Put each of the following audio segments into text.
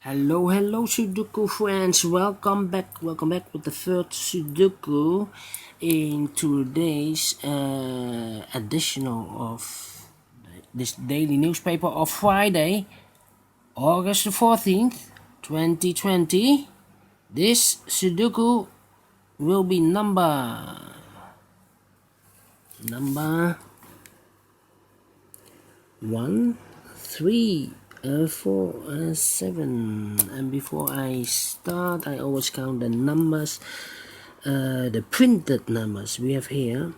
Hello Sudoku friends, welcome back with the third Sudoku in today's edition of this daily newspaper of Friday, August the 14th, 2020. This Sudoku will be number 1, 3, 4, 7. And before I start, I always count the numbers, the printed numbers. We have here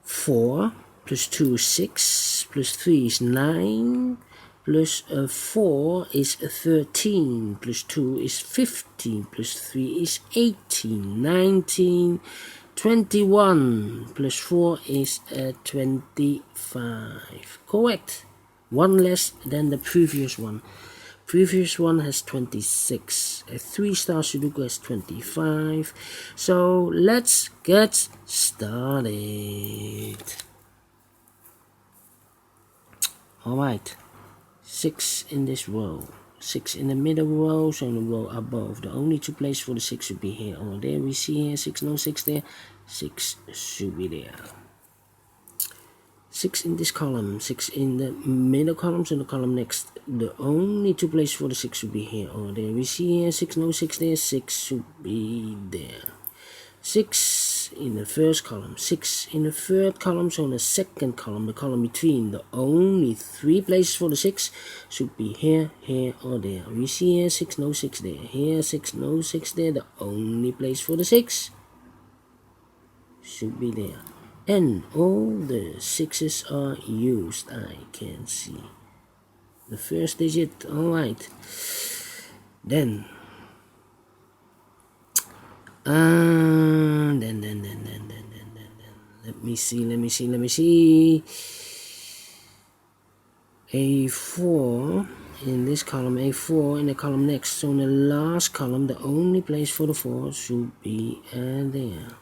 4 plus 2 is 6 plus 3 is 9 plus 4 is 13 plus 2 is 15 plus 3 is 18, 19, 21 plus 4 is 25. Correct. One less than the previous one. Previous one has 26. A 3-star Sudoku has 25. So let's get started. Alright. 6 in this row. 6 in the middle row, so in the row above. The only two places for the 6 should be here or there. We see here 6, no 6 there. 6 should be there. 6 in this column, 6 in the middle column, so the column next. The only two places for the 6 should be here or there. We see here 6, no 6 there. 6 should be there. 6 in the first column, 6 in the third column, so in the second column, the column between. The only three places for the 6 should be here, here, or there. We see here 6, no 6 there. Here 6, no 6 there. The only place for the 6 should be there. And all the 6's are used, I can see. The first digit, alright. Then. Let me see. A4 in this column, A4 in the column next. So in the last column, the only place for the 4 should be there.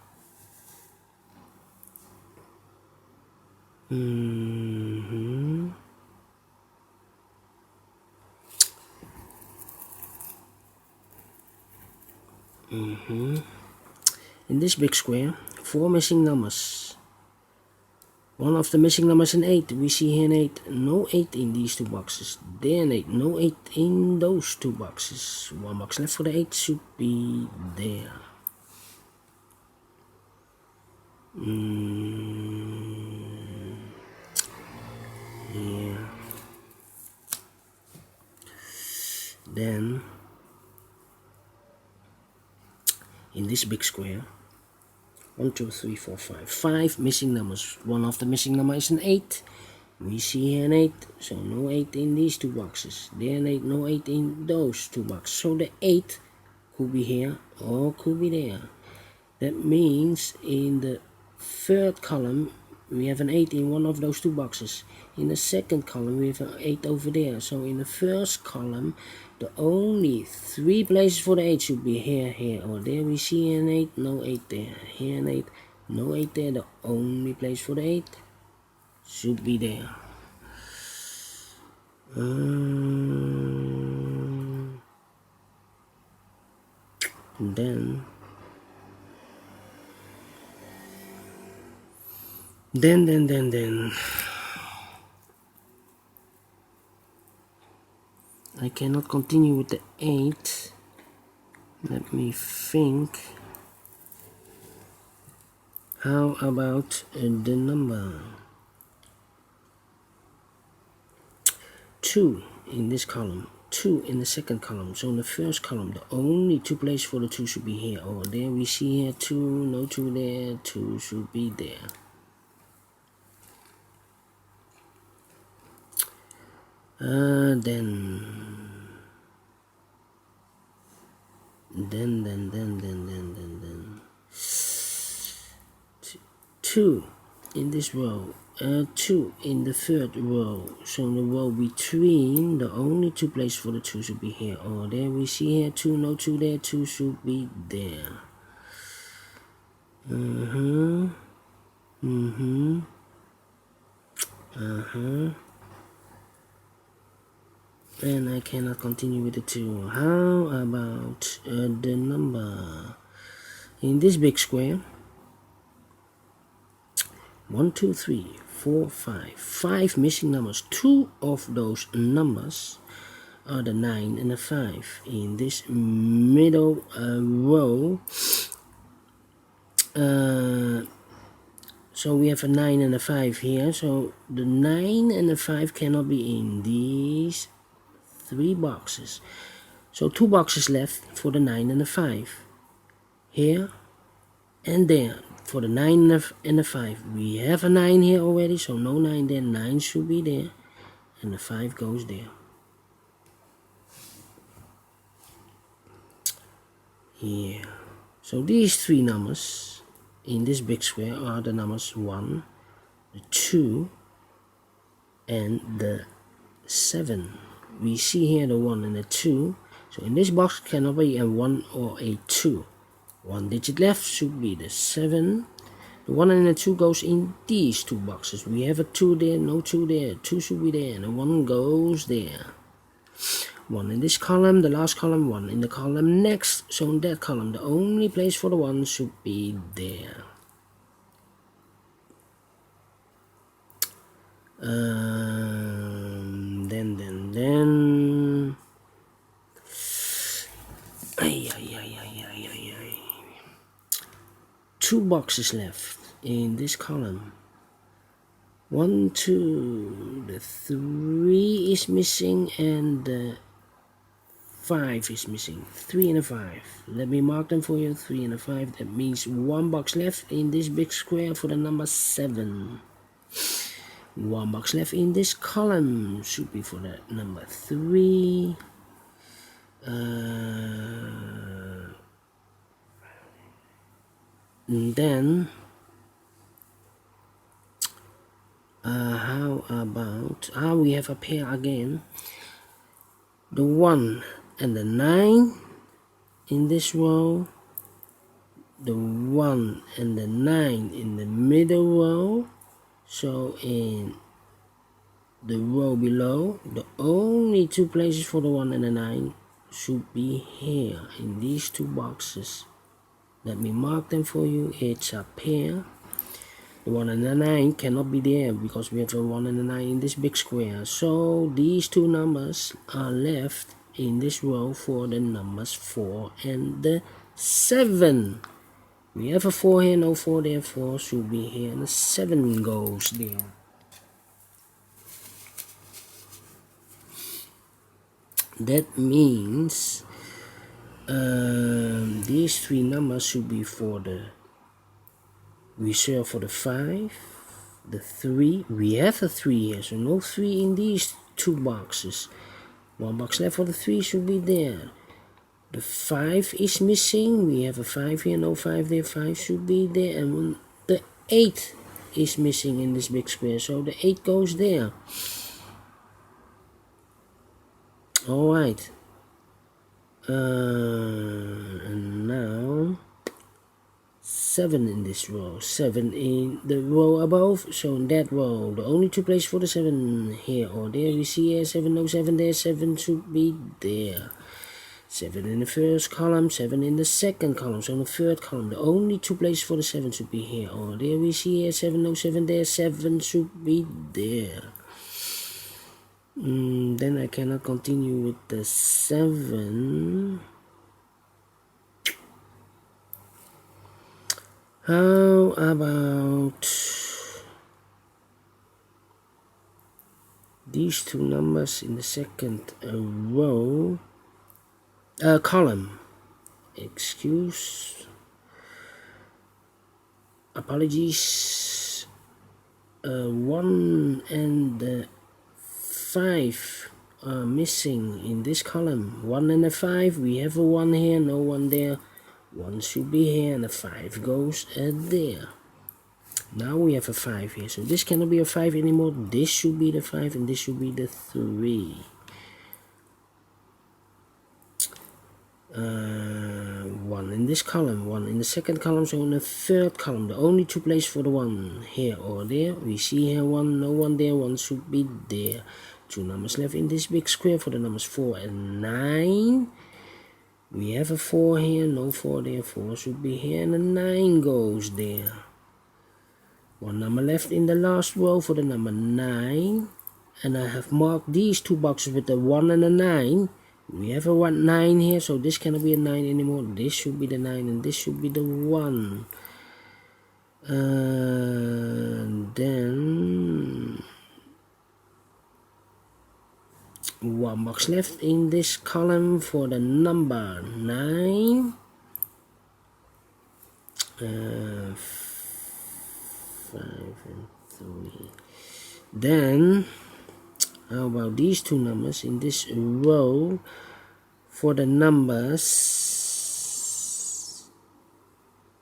In this big square, 4 missing numbers. One of the missing numbers is 8. We see here an 8. No 8 in these two boxes. There an 8. No 8 in those two boxes. One box left for the 8 should be there. Yeah. Then in this big square, 1, 2, 3, 4, 5. 5 missing numbers. One of the missing numbers is an 8. We see here an 8. So no 8 in these two boxes. There an 8. No 8 in those two boxes. So the 8 could be here or could be there. That means in the third column we have an 8 in one of those two boxes. In the second column we have an 8 over there. So in the first column the only three places for the 8 should be here, here, or there. We see an 8, no 8 there. Here an 8, no 8 there. The only place for the 8 should be there. Then I cannot continue with the 8. Let me think. How about the number 2 in this column, 2 in the second column. So in the first column, the only two places for the 2 should be here or there. We see here 2, no 2 there, 2 should be there. Then 2 in this row, 2 in the third row. So in the row between, the only two places for the 2 should be here or there. We see here 2, no 2 there, 2 should be there. and I cannot continue with the 2. How about the number in this big square? 1, 2, 3, 4, 5. 5 missing numbers. 2 of those numbers are the 9 and the 5. In this middle row, so we have a 9 and a 5 here. So the 9 and the 5 cannot be in these 3 boxes. So 2 boxes left for the 9 and the 5. Here and there. For the 9 and the 5. We have a 9 here already, so no 9 there. 9 should be there. And the 5 goes there. Yeah. So these 3 numbers in this big square are the numbers 1, the 2, and the 7. We see here the 1 and the 2. So in this box cannot be a 1 or a 2. 1 digit left should be the 7. The 1 and the 2 goes in these 2 boxes. We have a 2 there, no 2 there. 2 should be there, and the 1 goes there. 1 in this column, the last column, 1 in the column next. So in that column, the only place for the 1 should be there. Then. Two boxes left in this column. 1, 2, the 3 is missing, and the 5 is missing. 3 and a 5. Let me mark them for you. 3 and a 5. That means 1 box left in this big square for the number 7. 1 box left in this column should be for the number 3. And then how about we have a pair again. The 1 and the 9 in this row. The 1 and the 9 in the middle row. So in the row below, the only 2 places for the 1 and the 9 should be here in these 2 boxes. Let me mark them for you. It's a pair. The 1 and the 9 cannot be there because we have a 1 and a 9 in this big square. So these 2 numbers are left in this row for the numbers 4 and the 7. We have a 4 here, no 4 there. 4 should be here, and the 7 goes there. That means these 3 numbers should be for the reserve for the 5, the 3. We have a 3 here, so no 3 in these 2 boxes. 1 box left for the 3 should be there. The 5 is missing. We have a 5 here, no 5 there. 5 should be there, and the 8 is missing in this big square, so the 8 goes there. Alright. And now 7 in this row, 7 in the row above. So in that row, the only 2 places for the 7 here or there. We see here 7, no 7 there. 7 should be there. 7 in the first column, 7 in the second column. So in the third column, the only 2 places for the 7 should be here or there. We see here 7, no 7 there. 7 should be there. Then I cannot continue with the 7. How about these 2 numbers in the second row, column? Apologies. 1 and the 5 are missing in this column. 1 and a 5. We have a 1 here, no 1 there. 1 should be here, and a 5 goes there. Now we have a 5 here, so this cannot be a 5 anymore. This should be the 5, and this should be the 3. 1 in this column, 1 in the second column, so in the third column, the only 2 places for the 1 here or there. We see here 1, no 1 there. 1 should be there. Two numbers left in this big square for the numbers 4 and 9. We have a 4 here, no 4 there, 4 should be here, and a 9 goes there. One number left in the last row for the number 9. And I have marked these two boxes with the 1 and a 9. We have a 9 here, so this cannot be a 9 anymore. This should be the 9 and this should be the 1. Then one box left in this column for the number 9. 5 and 3. Then how about these two numbers in this row for the numbers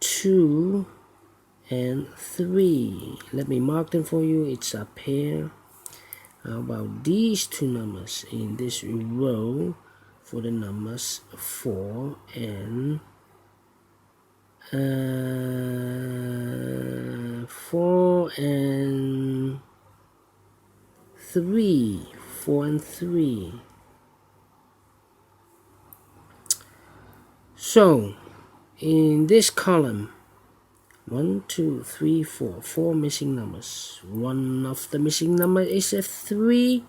2 and 3. Let me mark them for you. It's up here. How about these two numbers in this row for the numbers 4 and 3. 4 and 3. So in this column, 1, 2, 3, 4, 4 missing numbers. One of the missing number is a 3.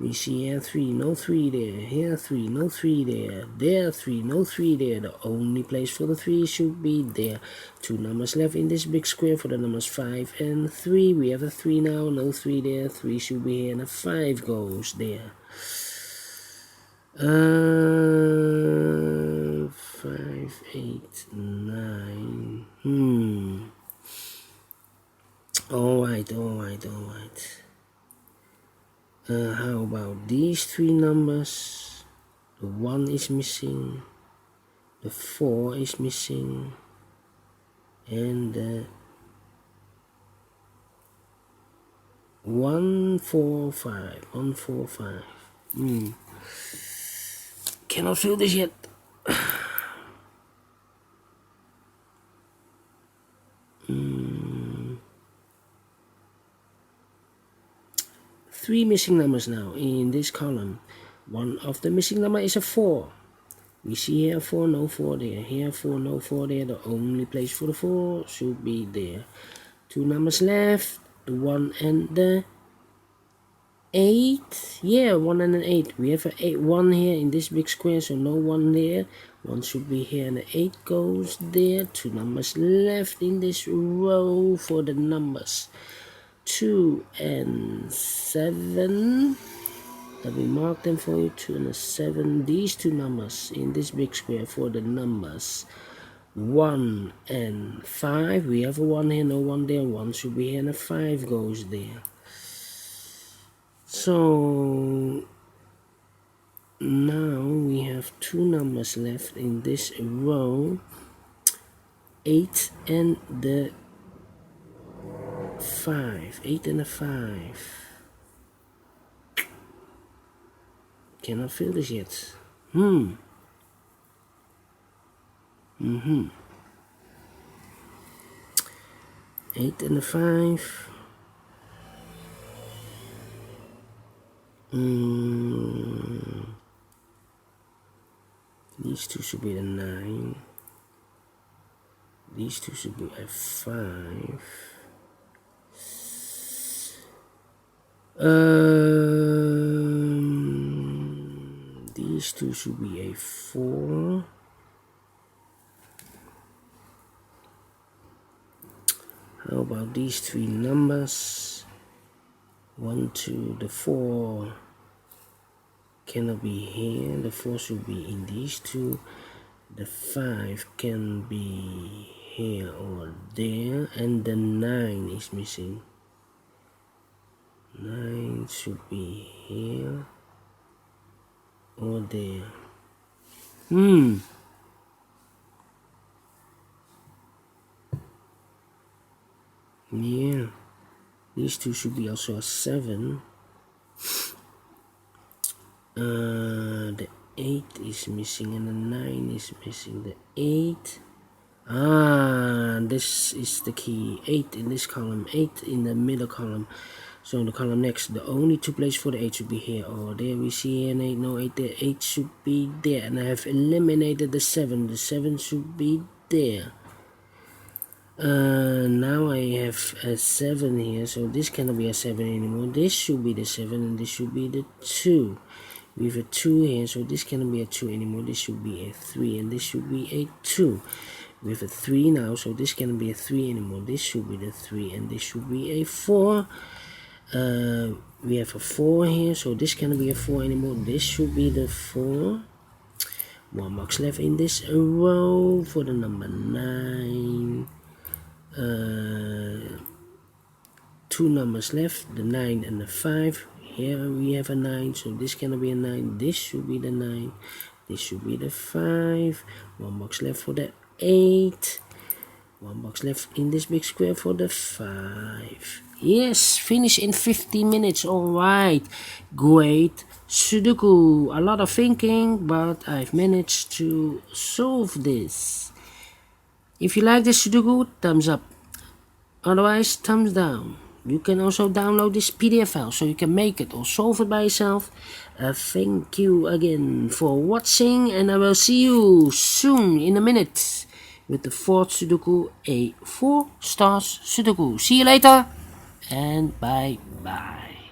We see here 3, no 3 there. Here 3, no 3 there. There 3, no 3 there. The only place for the 3 should be there. Two numbers left in this big square for the numbers 5 and 3. We have a 3 now, no 3 there. 3 should be here and a 5 goes there. 5, 8, 9. Alright. How about these three numbers? The 1 is missing, the 4 is missing, and the 1, 4, 5. 1, 4, 5. Cannot feel this yet. Three missing numbers now in this column. One of the missing number is a 4. We see here 4, no 4 there. Here 4, no 4 there. The only place for the 4 should be there. Two numbers left, the 1 and the 8. Yeah, 1 and an 8. We have a 1 here in this big square, so no 1 there. 1 should be here and the 8 goes there. Two numbers left in this row for the numbers 2 and 7. Let me mark them for you. 2 and 7. These two numbers in this big square for the numbers 1 and 5. We have a 1 here, no 1 there. 1 should be here and a 5 goes there. So now we have two numbers left in this row, 8 and the 5. 8 and a 5. Cannot feel this yet. 8 and a 5. These two should be the 9. These two should be a 5. These two should be a 4. How about these three numbers? 1, 2, the 4 cannot be here. The 4 should be in these two. The 5 can be here or there, and the 9 is missing. 9 should be here or there. Yeah, these two should be also a 7. The 8 is missing and the 9 is missing. The 8. This is the key. 8 in this column, 8 in the middle column. So in the column next, the only two places for the 8 should be here. Oh, there we see an 8, no 8 there. 8 should be there. And I have eliminated the 7. The 7 should be there. Now I have a 7 here. So this cannot be a 7 anymore. This should be the 7 and this should be the 2. We have a 2 here. So this cannot be a 2 anymore. This should be a 3 and this should be a 2. We have a 3 now. So this cannot be a 3 anymore. This should be the 3 and this should be a 4. We have a 4 here, so this cannot be a 4 anymore. This should be the 4. 1 box left in this row for the number 9. 2 numbers left, the 9 and the 5. Here we have a 9, so this cannot be a 9. This should be the 9. This should be the 5. 1 box left for the 8. 1 box left in this big square for the 5. Yes, finish in 15 minutes. Alright, great Sudoku. A lot of thinking, but I've managed to solve this. If you like this Sudoku, thumbs up. Otherwise, thumbs down. You can also download this PDF file so you can make it or solve it by yourself. Thank you again for watching, and I will see you soon in a minute with the 4th Sudoku, a 4 stars Sudoku. See you later and bye bye.